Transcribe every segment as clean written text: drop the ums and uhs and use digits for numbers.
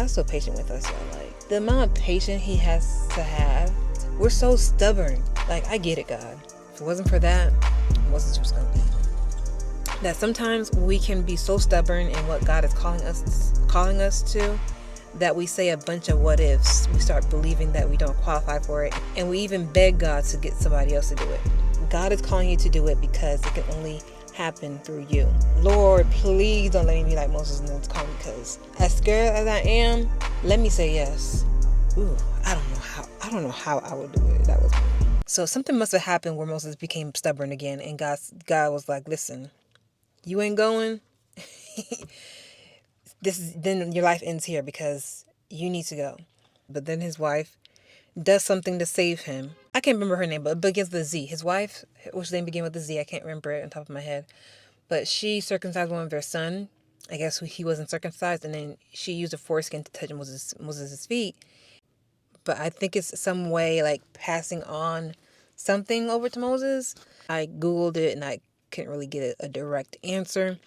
God's so patient with us, y'all. Like, the amount of patience he has to have, we're so stubborn. Like, I get it, God. If it wasn't for that, Moses was gonna be. That sometimes we can be so stubborn in what God is calling us to, that we say a bunch of what ifs. We start believing that we don't qualify for it, and we even beg God to get somebody else to do it. God is calling you to do it because it can only happen through you. Lord, please don't let me be like Moses in this call, because as scared as I am, let me say yes. Ooh, I don't know how I would do it. That was me. So something must have happened where Moses became stubborn again, and God was like, listen, you ain't going. Then your life ends here because you need to go. But then his wife does something to save him. I can't remember her name, but it begins with a Z. His wife, which name began with a Z, I can't remember it on top of my head. But she circumcised one of their son. I guess he wasn't circumcised, and then she used a foreskin to touch Moses' feet. But I think it's some way like passing on something over to Moses. I Googled it and I couldn't really get a direct answer.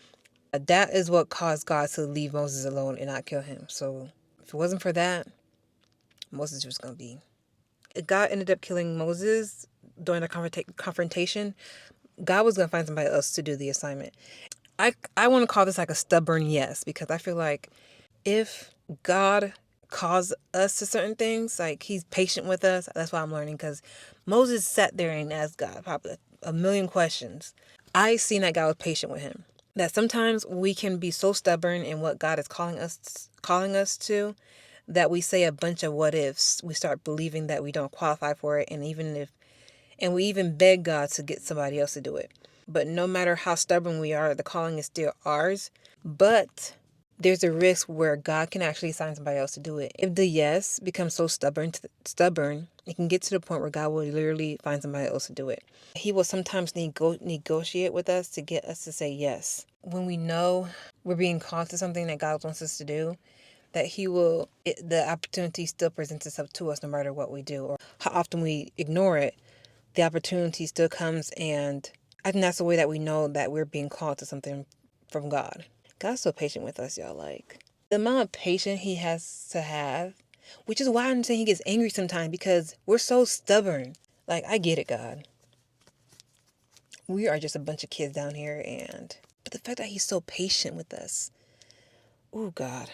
That is what caused God to leave Moses alone and not kill him. So if it wasn't for that, Moses was going to be. God ended up killing Moses during the confrontation. God was going to find somebody else to do the assignment. I want to call this like a stubborn yes, because I feel like if God calls us to certain things, like he's patient with us. That's why I'm learning, because Moses sat there and asked God probably a million questions. I seen that God was patient with him. That sometimes we can be so stubborn in what God is calling us to, that we say a bunch of what ifs. We start believing that we don't qualify for it, and we even beg God to get somebody else to do it. But no matter how stubborn we are, the calling is still ours. But there's a risk where God can actually assign somebody else to do it. If the yes becomes so stubborn, it can get to the point where God will literally find somebody else to do it. He will sometimes negotiate with us to get us to say yes. When we know we're being called to something that God wants us to do, that the opportunity still presents itself to us no matter what we do or how often we ignore it. The opportunity still comes, and I think that's the way that we know that we're being called to something from God. God's so patient with us, y'all. Like, the amount of patience he has to have, which is why I'm saying he gets angry sometimes, because we're so stubborn. Like, I get it, God. We are just a bunch of kids down here, but the fact that he's so patient with us. Oh, God.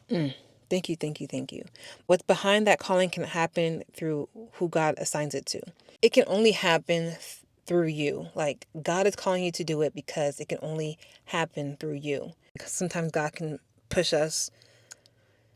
Thank you, thank you, thank you. What's behind that calling can happen through who God assigns it to. It can only happen through you. Like, God is calling you to do it because it can only happen through you. Because sometimes God can push us